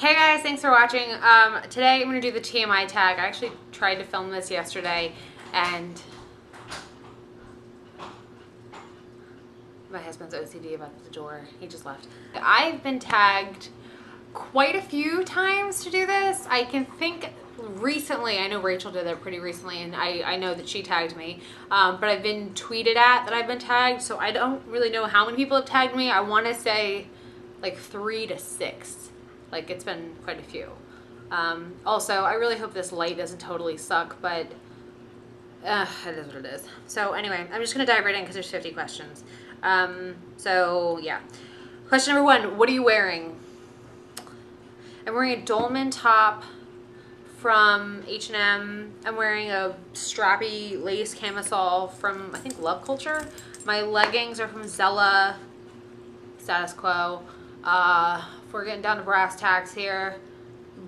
Hey guys, thanks for watching. Today I'm going to do the TMI tag. I actually tried to film this yesterday and my husband's OCD about the door. He just left. I've been tagged quite a few times to do this. I can think recently, I know Rachel did it pretty recently, and I know that she tagged me, but I've been tweeted at that I've been tagged, so I don't really know how many people have tagged me. I want to say like 3 to 6. Like, it's been quite a few. Also, I really hope this light doesn't totally suck, but it is what it is. So anyway, I'm just going to dive right in because there's 50 questions. So yeah. Question number 1, what are you wearing? I'm wearing a Dolman top from H&M. I'm wearing a strappy lace camisole from, I think, Love Culture. My leggings are from Zella, Status Quo. If we're getting down to brass tacks here,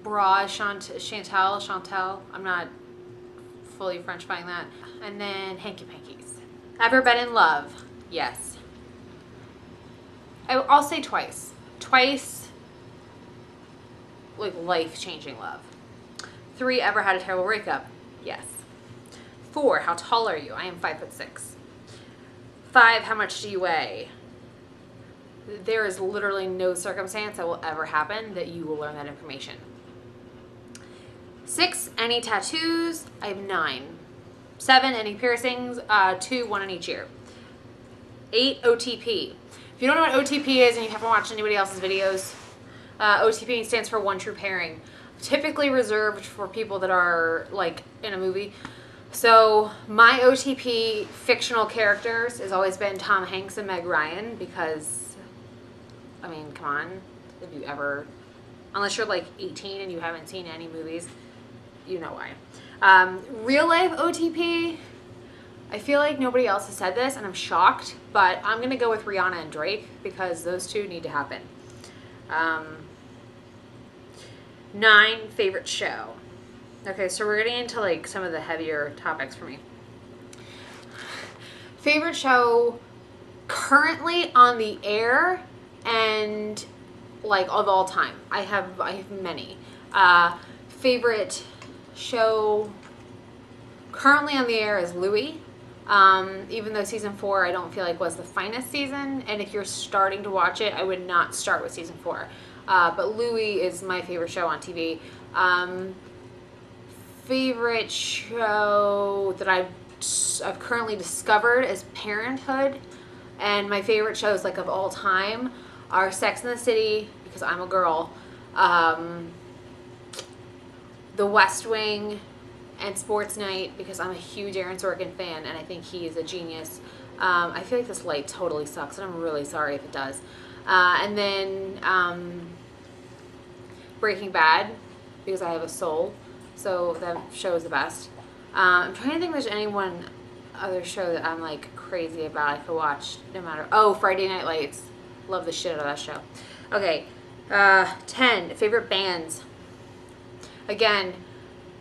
bra Chantel. I'm not fully Frenchifying that. And then hanky pankies. Ever been in love? Yes. I'll say twice. Twice, like life-changing love. 3, ever had a terrible breakup? Yes. 4, how tall are you? I am 5'6". 5, how much do you weigh? There is literally no circumstance that will ever happen that you will learn that information. 6, any tattoos? I have 9. 7, any piercings? 2, 1 in each ear. 8, OTP. If you don't know what OTP is and you haven't watched anybody else's videos, OTP stands for one true pairing. Typically reserved for people that are like in a movie. So my OTP fictional characters has always been Tom Hanks and Meg Ryan because, I mean, come on, if you ever, unless you're like 18 and you haven't seen any movies, you know why. Real life OTP, I feel like nobody else has said this and I'm shocked, but I'm going to go with Rihanna and Drake because those two need to happen. 9, favorite show. Okay, so we're getting into like some of the heavier topics for me. Favorite show currently on the air and like of all time. I have many. Favorite show currently on the air is Louis. Even though season 4 I don't feel like was the finest season, and if you're starting to watch it, I would not start with season 4. But Louis is my favorite show on TV. Favorite show that I've currently discovered is Parenthood, and my favorite shows like of all time are Sex and the City because I'm a girl, The West Wing, and Sports Night because I'm a huge Aaron Sorkin fan and I think he is a genius. I feel like this light totally sucks and I'm really sorry if it does. And then Breaking Bad because I have a soul, so that show is the best. I'm trying to think if there's any one other show that I'm like crazy about I could watch no matter. Oh, Friday Night Lights. Love the shit out of that show. Okay, 10, favorite bands. Again,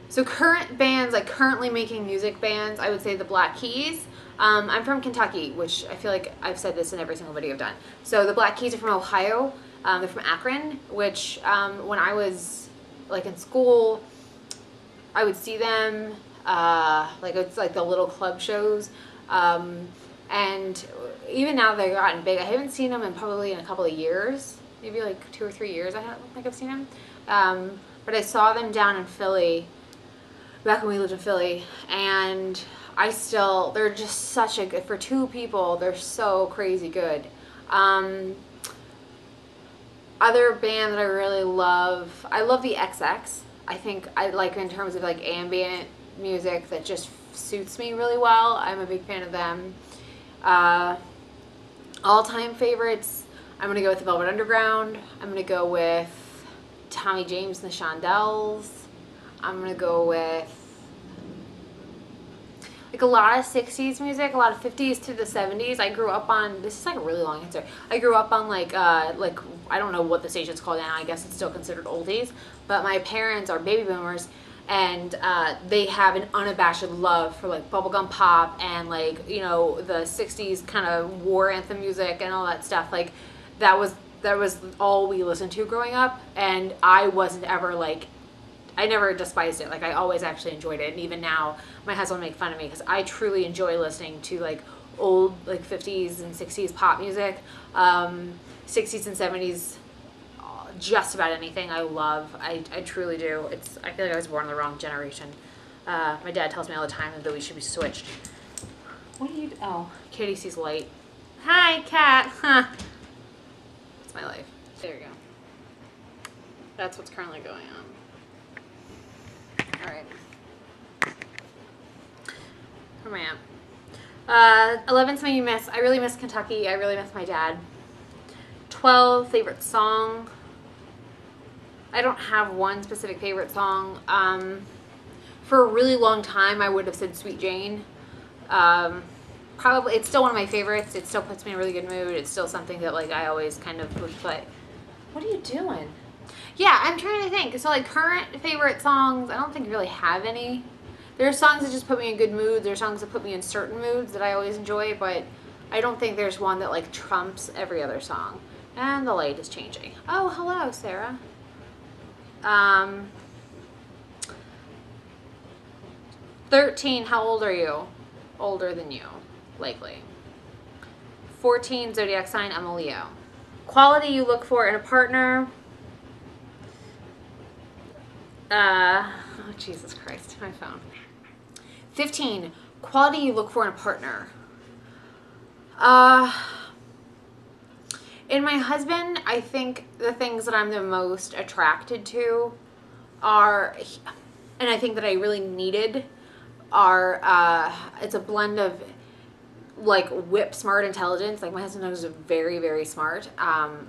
so current bands, like currently making music bands, I would say the Black Keys. I'm from Kentucky, which I feel like I've said this in every single video I've done. So the Black Keys are from Ohio. They're from Akron, which when I was like in school, I would see them, like it's like the little club shows. And even now they've gotten big. I haven't seen them in probably in a couple of years, maybe like 2 or 3 years. I don't think I've seen them. But I saw them down in Philly, back when we lived in Philly, and they're just such a good, for 2 people, they're so crazy good. Other band that I really love, I love the XX. I think I like in terms of like ambient music that just suits me really well. I'm a big fan of them. All-time favorites, I'm going to go with the Velvet Underground. I'm going to go with Tommy James and the Shondells. I'm going to go with like a lot of 60s music, a lot of 50s to the 70s. I grew up on, this is like a really long answer. I grew up on like I don't know what the station's called now. I guess it's still considered oldies. But my parents are baby boomers, and they have an unabashed love for like bubblegum pop and like, you know, the 60s kind of war anthem music and all that stuff. Like that was that was all we listened to growing up, and I wasn't ever like, I never despised it. Like I always actually enjoyed it, and even now my husband will make fun of me because I truly enjoy listening to like old like 50s and 60s pop music, 60s and 70s, just about anything I love. I truly do. I feel like I was born in the wrong generation. My dad tells me all the time that we should be switched. What do you do? Oh, Katie sees light. Hi, cat. Huh. It's my life. There you go. That's what's currently going on. All right. Where am I at? 11, something you miss. I really miss Kentucky. I really miss my dad. 12, favorite song. I don't have one specific favorite song. For a really long time, I would have said Sweet Jane. Probably, it's still one of my favorites. It still puts me in a really good mood. It's still something that like I always kind of would play. What are you doing? Yeah, I'm trying to think. So like current favorite songs, I don't think I really have any. There are songs that just put me in good moods. There are songs that put me in certain moods that I always enjoy, but I don't think there's one that like trumps every other song. And the light is changing. Oh, hello, Sarah. 13, how old are you? Older than you, likely. 14, zodiac sign, I'm a Leo. Quality you look for in a partner. Oh, Jesus Christ, my phone. 15, quality you look for in a partner. In my husband, I think the things that I'm the most attracted to are, and I think that I really needed, are, it's a blend of like whip smart intelligence. Like my husband is very, very smart,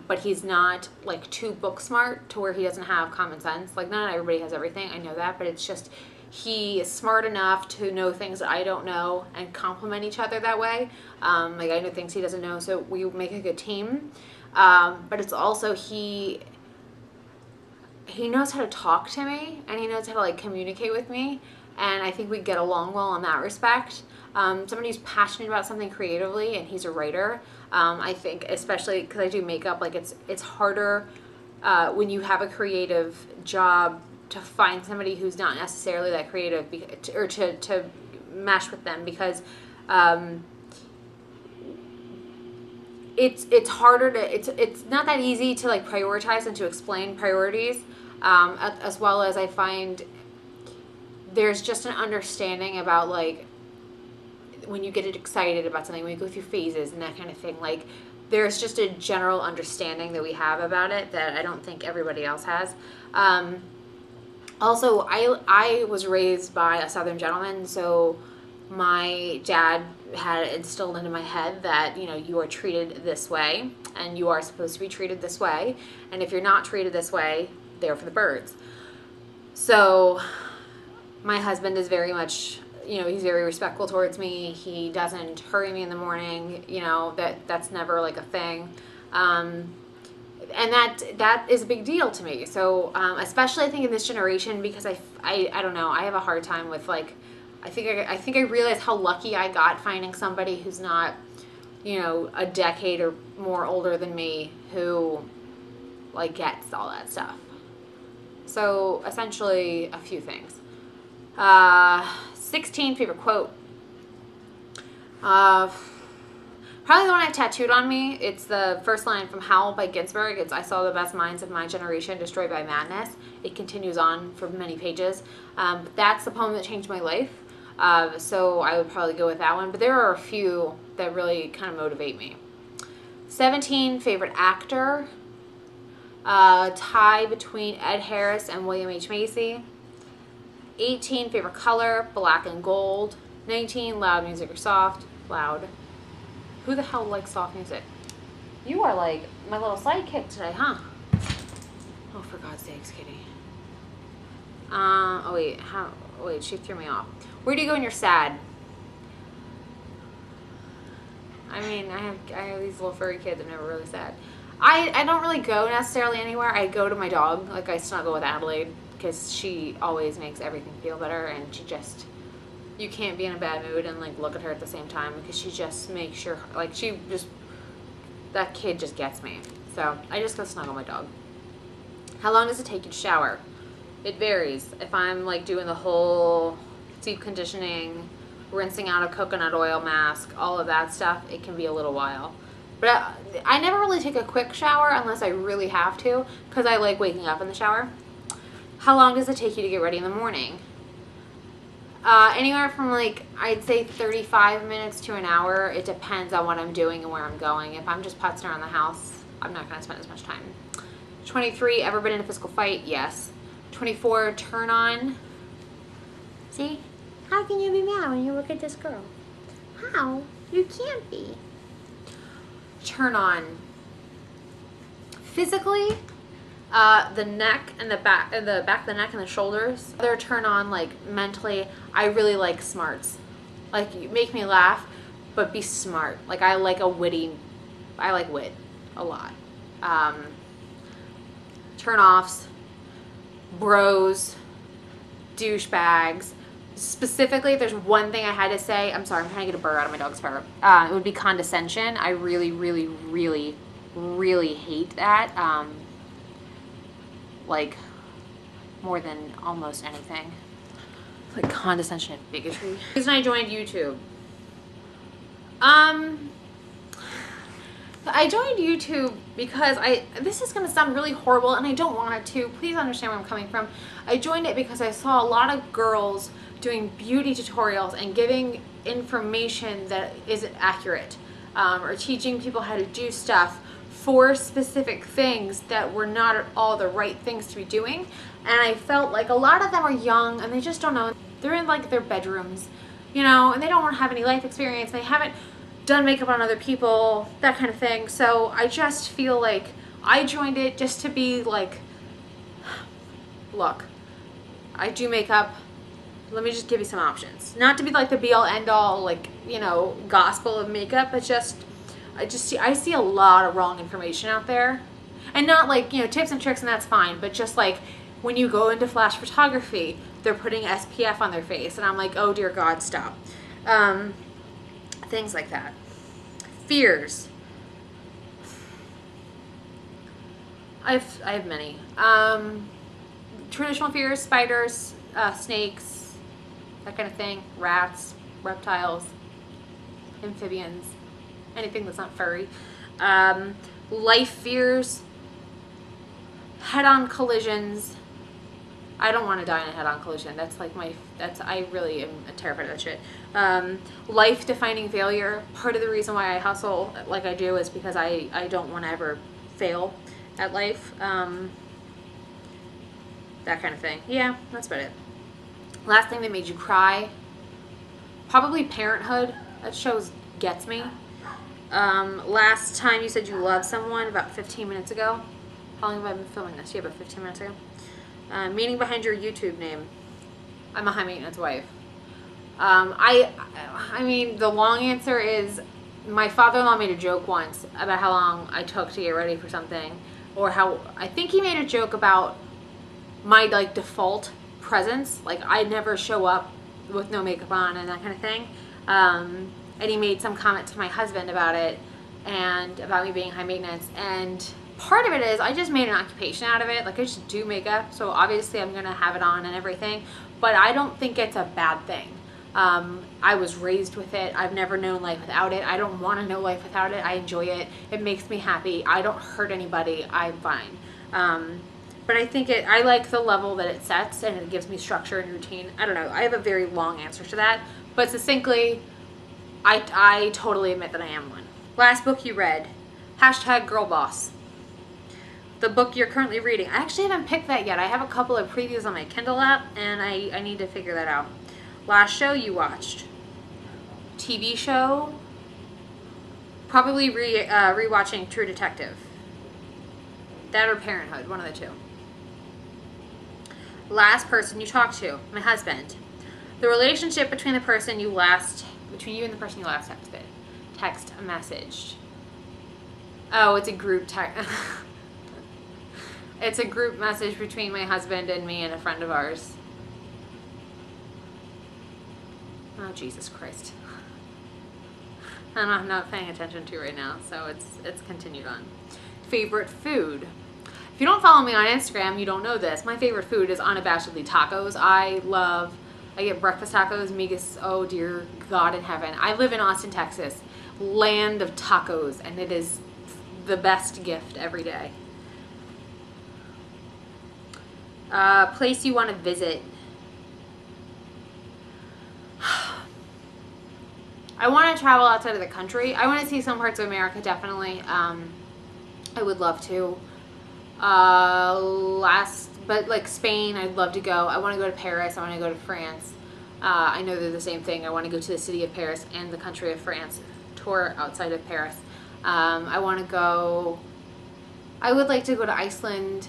but he's not like too book smart to where he doesn't have common sense. Like not everybody has everything, I know that, but it's just he is smart enough to know things that I don't know and complement each other that way. Like I know things he doesn't know, so we make a good team. But it's also he knows how to talk to me, and he knows how to like communicate with me, and I think we get along well in that respect. Somebody who's passionate about something creatively, and he's a writer. I think especially because I do makeup, like it's harder when you have a creative job to find somebody who's not necessarily that creative, or to mesh with them, because it's harder to, it's not that easy to like prioritize and to explain priorities, as well as I find there's just an understanding about like when you get excited about something, when you go through phases and that kind of thing, like there's just a general understanding that we have about it that I don't think everybody else has. Also, I was raised by a Southern gentleman, so my dad had instilled into my head that, you know, you are treated this way and you are supposed to be treated this way, and if you're not treated this way, they're for the birds. So my husband is very much, you know, he's very respectful towards me. He doesn't hurry me in the morning, you know, that's never like a thing. And that is a big deal to me. So especially I think in this generation, because I don't know, I have a hard time with like, I think I realized how lucky I got finding somebody who's not, you know, a decade or more older than me, who like gets all that stuff. So essentially a few things. 16, favorite quote. Probably the one I have tattooed on me. It's the first line from Howl by Ginsberg. It's, I saw the best minds of my generation destroyed by madness. It continues on for many pages. But that's the poem that changed my life. So I would probably go with that one. But there are a few that really kind of motivate me. 17, favorite actor. Tie between Ed Harris and William H. Macy. 18, favorite color, black and gold. 19, loud music or soft. Loud. Who the hell likes soft music? You are like my little sidekick today, huh? Oh, for God's sakes, Kitty. Oh wait, wait, she threw me off. Where do you go when you're sad? I mean, I have these little furry kids. I'm never really sad. I don't really go necessarily anywhere. I go to my dog. Like I snuggle with Adelaide because she always makes everything feel better, and she just, you can't be in a bad mood and like look at her at the same time, because she just makes sure, like she just, that kid just gets me. So I just go snuggle my dog. How long does it take you to shower? It varies. If I'm like doing the whole deep conditioning, rinsing out a coconut oil mask, all of that stuff, it can be a little while. But I never really take a quick shower unless I really have to, because I like waking up in the shower. How long does it take you to get ready in the morning? Anywhere from like, I'd say 35 minutes to an hour. It depends on what I'm doing and where I'm going. If I'm just putzing around the house, I'm not going to spend as much time. 23, ever been in a physical fight? Yes. 24, turn on. See? How can you be mad when you look at this girl? How? You can't be. Turn on. Physically, the neck and the back of the neck and the shoulders. Other turn on, like mentally, I really like smarts. Like, you make me laugh, but be smart. Like, I like wit a lot. Turn offs, bros, douchebags. Specifically, if there's one thing I had to say, I'm sorry, I'm trying to get a burr out of my dog's fur. It would be condescension. I really, really, really, really hate that. Like, more than almost anything. Like, condescension and bigotry. The reason I joined YouTube. I joined YouTube because this is going to sound really horrible and I don't want it to. Please understand where I'm coming from. I joined it because I saw a lot of girls doing beauty tutorials and giving information that isn't accurate, or teaching people how to do stuff for specific things that were not at all the right things to be doing. And I felt like a lot of them are young and they just don't know. They're in like their bedrooms, you know, and they don't want to have any life experience. They haven't done makeup on other people, that kind of thing. So I just feel like I joined it just to be like, look, I do makeup. Let me just give you some options. Not to be like the be all end all, like, you know, gospel of makeup, but I see a lot of wrong information out there. And not like, you know, tips and tricks, and that's fine, but just like when you go into flash photography, they're putting SPF on their face and I'm like, oh dear God, stop. Things like that. Fears. I have many. Traditional fears: spiders, snakes, that kind of thing. Rats, reptiles, amphibians, anything that's not furry. Life fears: head-on collisions. I don't want to die in a head-on collision. That's like I really am terrified of that shit. Life-defining failure. Part of the reason why I hustle like I do is because I don't want to ever fail at life. That kind of thing. Yeah, that's about it. Last thing that made you cry. Probably Parenthood. That show gets me. Last time you said you loved someone, about 15 minutes ago. How long have I been filming this? Yeah, about 15 minutes ago. Meaning behind your YouTube name. I'm a high maintenance wife. I mean, the long answer is my father-in-law made a joke once about how long I took to get ready for something, or how I think he made a joke about my like default presence, like I never show up with no makeup on and that kind of thing. And he made some comment to my husband about it and about me being high maintenance, and part of it is I just made an occupation out of it. Like, I just do makeup, so obviously I'm gonna have it on and everything, but I don't think it's a bad thing. I was raised with it. I've never known life without it. I don't want to know life without it. I enjoy it. It makes me happy. I don't hurt anybody. I'm fine. But I think I like the level that it sets, and it gives me structure and routine. I don't know. I have a very long answer to that, but succinctly, I totally admit that I am one. Last book you read. #girlboss. The book you're currently reading. I actually haven't picked that yet. I have a couple of previews on my Kindle app, and I need to figure that out. Last show you watched. TV show. Probably rewatching True Detective. That or Parenthood, one of the two. Last person you talked to. My husband. The relationship between you and the person you last texted. Text a message. Oh, it's a group text. It's a group message between my husband and me and a friend of ours. Oh, Jesus Christ. I'm not paying attention to right now, so it's continued on. favorite food. If you don't follow me on Instagram, you don't know this. My favorite food is unabashedly tacos. I get breakfast tacos, migas, oh dear God in heaven. I live in Austin, Texas, land of tacos, and it is the best gift every day. Place you want to visit. I want to travel outside of the country. I want to see some parts of America, definitely. I would love to. But like Spain, I'd love to go. I want to go to Paris. I want to go to France. I know they're the same thing. I want to go to the city of Paris and the country of France. Tour outside of Paris. I want to go. I would like to go to Iceland.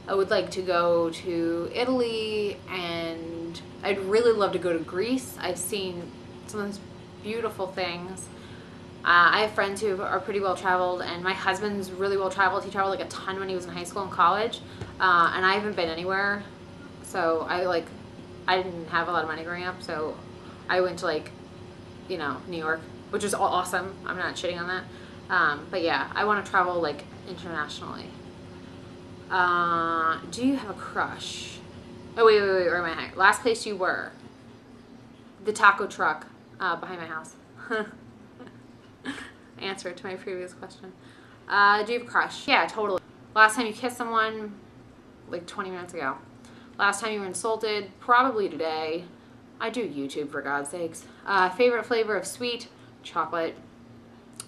I would like to go to Italy, and I'd really love to go to Greece. I've seen some of those beautiful things. I have friends who are pretty well traveled, and my husband's really well traveled. He traveled like a ton when he was in high school and college, and I haven't been anywhere. So I didn't have a lot of money growing up, so I went to New York, which is awesome. I'm not shitting on that. But yeah, I want to travel like internationally. Do you have a crush? Oh wait, where am I? Last place you were? The taco truck behind my house. Answer to my previous question. Do you have a crush? Yeah, totally. Last time you kissed someone? Like 20 minutes ago. Last time you were insulted? Probably today. I do YouTube, for God's sakes. Favorite flavor of sweet? Chocolate.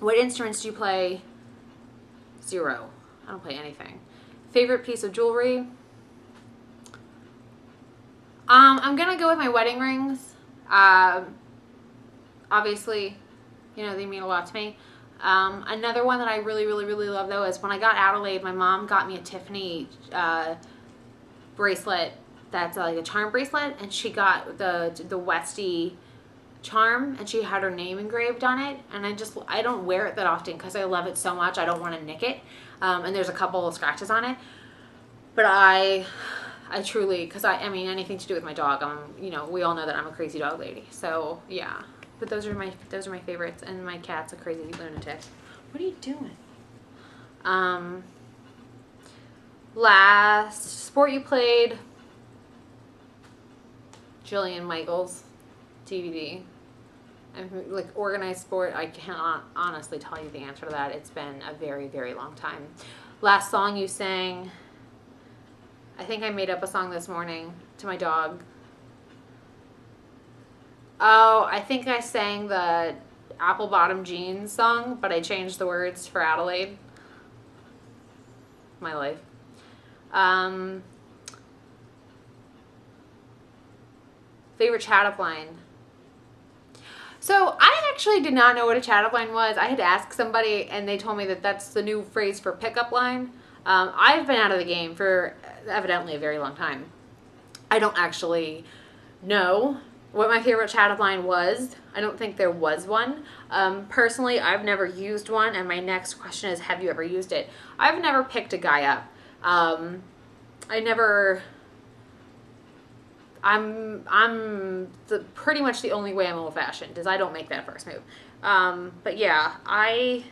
What instruments do you play? 0. I don't play anything. Favorite piece of jewelry? I'm gonna go with my wedding rings. Obviously, they mean a lot to me. Another one that I really, really, really love, though, is when I got Adelaide, my mom got me a Tiffany bracelet that's like a charm bracelet, and she got the Westy charm, and she had her name engraved on it, and I don't wear it that often because I love it so much. I don't want to nick it, and there's a couple of scratches on it, but I truly, because I mean, anything to do with my dog, we all know that I'm a crazy dog lady, so yeah. But those are my favorites, and my cat's a crazy lunatic. What are you doing? Last sport you played? Jillian Michaels, DVD. And like organized sport, I cannot honestly tell you the answer to that. It's been a very, very long time. Last song you sang? I think I made up a song this morning to my dog. Oh, I think I sang the Apple Bottom Jeans song, but I changed the words for Adelaide. My life. Favorite chat-up line? So I actually did not know what a chat-up line was. I had to ask somebody, and they told me that that's the new phrase for pickup line. I've been out of the game for evidently a very long time. I don't actually know what my favorite chat-up line was. I don't think there was one. Personally, I've never used one, and my next question is, have you ever used it? I've never picked a guy up. I'm pretty much the only way I'm old-fashioned is I don't make that first move. But yeah, I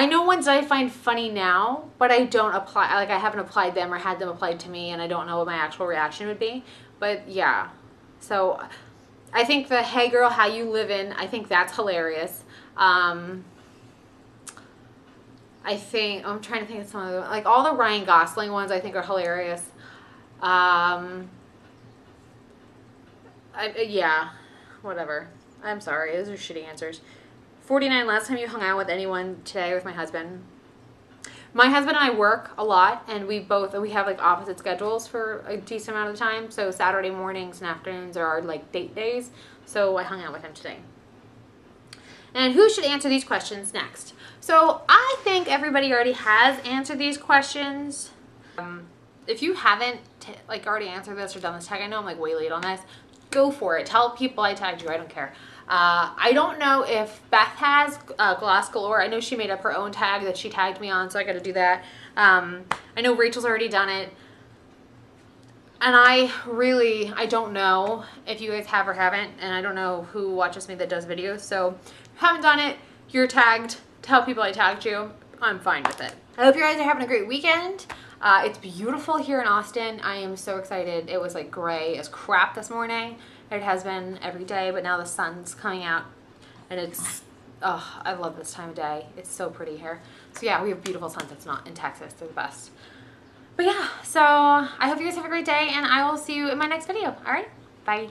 know ones I find funny now, but I don't apply, like I haven't applied them or had them applied to me, and I don't know what my actual reaction would be. But yeah, so I think the "Hey girl, how you livin'?" I think that's hilarious. I'm trying to think of some of them. Like all the Ryan Gosling ones I think are hilarious. Yeah, whatever. I'm sorry, those are shitty answers. 49, last time you hung out with anyone? Today with my husband. My husband and I work a lot, and we have like opposite schedules for a decent amount of the time. So Saturday mornings and afternoons are our like date days. So I hung out with him today. And who should answer these questions next? So I think everybody already has answered these questions. If you haven't already answered this or done this tag, I know I'm like way late on this. Go for it. Tell people I tagged you. I don't care. I don't know if Beth has Gloss Galore. I know she made up her own tag that she tagged me on, so I got to do that. I know Rachel's already done it. And I don't know if you guys have or haven't, and I don't know who watches me that does videos. So if you haven't done it, you're tagged. Tell people I tagged you. I'm fine with it. I hope you guys are having a great weekend. It's beautiful here in Austin. I am so excited. It was like gray as crap this morning. It has been every day, but now the sun's coming out and it's, oh, I love this time of day. It's so pretty here. So yeah, we have beautiful sunsets not in Texas. They're the best. But yeah, so I hope you guys have a great day and I will see you in my next video. All right, bye.